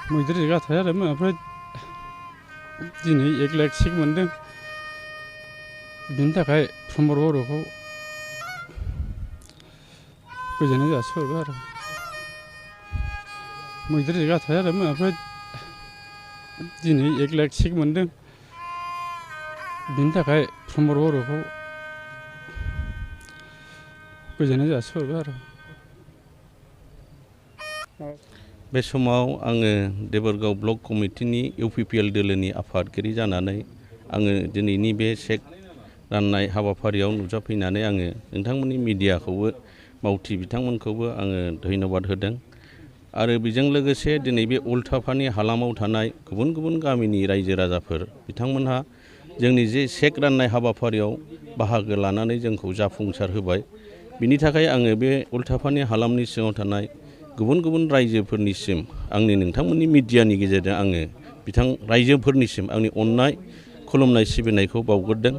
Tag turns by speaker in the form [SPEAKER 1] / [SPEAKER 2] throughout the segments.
[SPEAKER 1] मैदेर जायगा थाया आरो ओमफ्राय दिनै 1 लाख चेक मोनदों बिनि थाखाय प्रमद बर'खौ गोजोननाय जासिहरबाय आरो मैदेर जायगा थाया आरो ओमफ्राय दिनै 1 लाख चेक मोनदों बिनि थाखाय प्रमद बर'खौ गोजोननाय जासिहरबाय आरो
[SPEAKER 2] बे समाव आङो देबरगाव ब्लक कमिटिनि UPPL दोलोनि आफादगिरि जानानै आङो दिनैनि बे चेक राननाय हाबाफारियाव नुजाफैनानै आङो नोंथांमोननि मिडियाखौबो मावथि बिथांमोनखौबो आङो धन्यबाद होदों आरो बेजों लोगोसे दिनै बे उल्टाफानि हालामाव थानाय गुबुन गुबुन गामिनि रायजो राजाफोर बिथांमोनहा जोंनि जे चेक राननाय हाबाफारियाव बाहागो लानानै जोंखौ जाफुंसार होबाय बिनि थाखाय आङो बे उल्टाफानि हालामनि सिङाव थानाय गुबुन गुबुन रायजोफोरनिसिम आंनि नोंथांमोननि मिडियानि गेजेरजों आङो रायजोफोरनिसिम आंनि अननाय खुलुमनाय सिबिनायखौ बावग्रोदों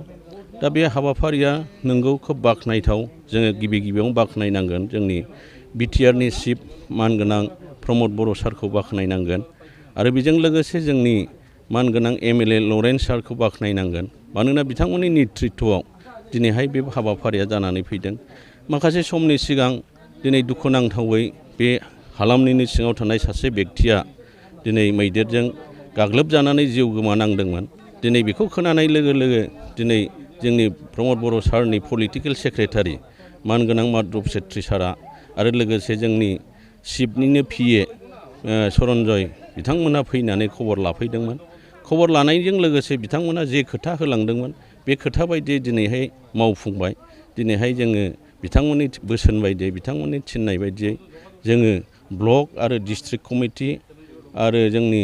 [SPEAKER 2] दा बे हाबाफारिया नंगौ खोब बाख्नायथाव जोङो गिबियावनो बाख्नायनांगोन जोंनि BTRनि चिफ मानगोनां प्रमद बर' सारखौ बाख्नायनांगोन आरो बेजों लोगोसे जोंनि मानगोनां MLA लरेन्स सारखौ बाख्नायनांगोन मानोना बिथांमोननि नेतृत्वआव दिनैहाय बे हाबाफारिया जानानै फैदों माखासे समनि सिगां दिनै दुखुनांथावै बे हालामनिनो सिङाव थानाय सासे बेक्तिया दिनै मैदेरजों गाग्लोबजानानै जिउ गोमानांदोंमोन दिनै बेखौ खोनानाय लोगो लोगो दिनै जोंनि प्रमद बर' सारनि पलिटिकेल सेक्रेटारि मानगोनां माधब सेट्रि सारा आरो लोगोसे जोंनि चिफनिनो PA सरन्जय बिथांमोना फैनानै खबर लाफैदोंमोन खबर लानायजों लोगोसे बिथांमोना जे खोथा होलांदोंमोन बे खोथा बायदियै दिनैहाय मावफुंबाय दिनैहाय जोङो बिथांमोननि बोसोन बायदियै बिथांमोननि थिननाय बायदियै जोङो ब्लक आरो डिस्ट्रिक्ट कमिटि आरो जोंनि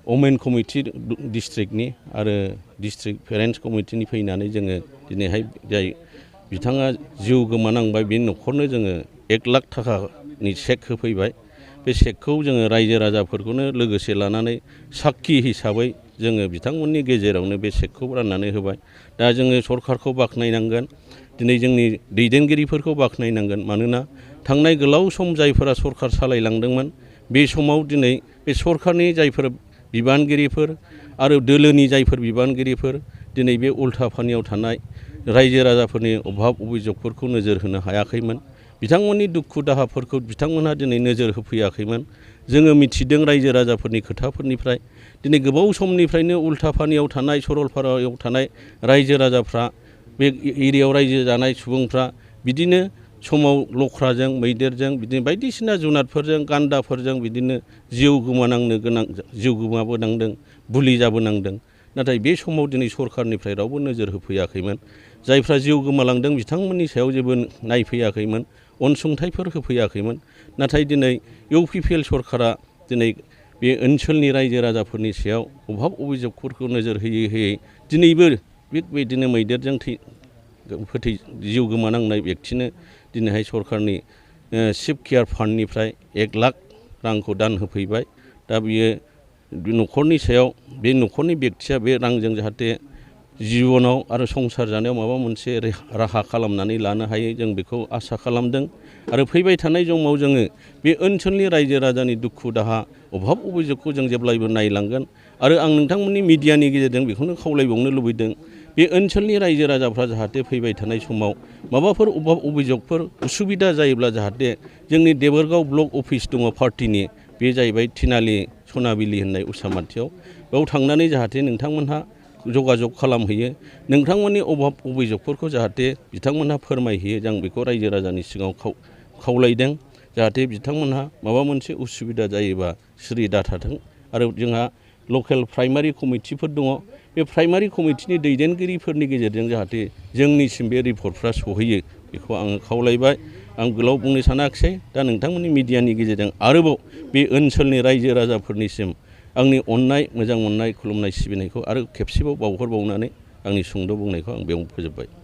[SPEAKER 2] वमेन कमिटि डिस्ट्रिक्टनि आरो डिस्ट्रिक्ट पेरेन्टस कमिटिनि फैनानै जोङो दिनैहाय जाय बिथाङा जिउ गोमानांबाय बे न'खरनो जोङो 1 लाख थाखानि चेक होफैबाय बे चेकखौ जोङो रायजो राजाफोरखौनो लोगोसे लानानै साक्षी हिसाबै जोङो बिथांमोननि गेजेरावनो बे चेकखौ राननानै होबाय दा जोङो सरकारखौ बाख्नायनांगोन दिनै जोंनि दैदेनगिरिफोरखौ बाख्नायनांगोन मानोना थांनाय गोलाव सम जायफोरा सरकार सालायलांदोंमोन बे समाव दिनै बे सरकारनि जायफोर बिबानगिरिफोर आरो दोलोनि जायफोर बिबानगिरिफोर दिनै बे उल्टाफानियाव थानाय रायजो राजाफोरनि अभाब अभिजगफोरखौ नोजोर होनो हायाखैमोन बिथांमोननि दुखु दाहाफोरखौ बिथांमोनहा दिनै नोजोर होफैयाखैमोन जोङो मिथिदों रायजो राजाफोरनि खोथाफोरनिफ्राय दिनै गोबाव समनिफ्रायनो उल्टाफानियाव थानाय सरलपारायाव थानाय रायजो राजाफ्रा बे एरियायाव रायजो जानाय सुबुंफ्रा बिदिनो समाव लख्राजों मैदेरजों बिदिनो बायदिसिना जुनादफोरजों गान्दाफोरजों बिदिनो जिउ गोमाबोनांदों बुलि जाबोनांदों नाथाय बे समाव दिनै सरकारनिफ्राय रावबो नोजोर होफैयाखैमोन जायफ्रा जिउ गोमालांदों बिथांमोननि सायाव जेबो नायफैयाखैमोन अनसुंथाइफोर होफैयाखैमोन नाथाय दिनै UPPL सरकारा दिनै बे ओनसोलनि रायजो राजाफोरनि सायाव अभाब अभिजगफोरखौ नोजोर होयै दिनैबो बेबायदिनो मैदेरजों जिउ गोमानांनाय बेक्तिनो दिनैहाय सरकारनि चिफ केयार फान्डनिफ्राय 1 लाख रांखौ दान होफैबाय दा बियो न'खरनि सायाव बे न'खरनि बेक्तिया बे रांजों जाहाथे जिबनाव आरो संसार जानायाव माबा मोनसे राहा खालामनानै लानो हायो जों बेखौ आसा खालामदों आरो फैबाय थानाय समाव जोङो बे ओनसोलनि रायजो राजानि दुखु दाहा अभाब अभिजगखौ जों जेब्लायबो नायलांगोन आरो आं नोंथांमोननि मिडियानि गेजेरजों बेखौनो खावलायबावनो लुबैदों बे ओनसोलनि रायजो राजाफ्रा जाहाथे फैबाय थानाय समाव माबाफोर अभाब अभिजगफोर उसुबिदा जायोब्ला जाहाथे जोंनि देबरगाव ब्लक अफिस दङ पार्टिनि बे जाहैबाय थिनालि सनाबिलि होननाय उसामाथियाव बेयाव थांनानै जाहाथे नोंथांमोनहा जगाजग खालामहैयो नोंथांमोननि अभाब अभिजगफोरखौ जाहाथे बिथांमोनहा फोरमायहैयो जों बेखौ रायजो राजानि सिगाङाव खावलायदों जाहाथे बिथांमोनहा माबा मोनसे उसुबिदा जायोबा सिरि दाथाथों आरो जोंहा लकेल प्राइमारि कमिटिफोर दङ बे प्राइमारि कमिटिनि दैदेनगिरिफोरनि गेजेरजों जाहाथे जोंनिसिम बे रिपर्टफ्रा सहैयो बेखौ आङो खावलायबाय आं गोलाव बुंनो सानाखिसै दा नोंथांमोननि मिडियानि गेजेरजों आरोबाव बे ओनसोलनि रायजो राजाफोरनिसिम आंनि अननाय मोजां मोननाय खुलुमनाय सिबिनायखौ आरो खेबसेबाव बावहरबावनानै आंनि सुंद' बुंनायखौ आं बेयावनो फोजोबबाय।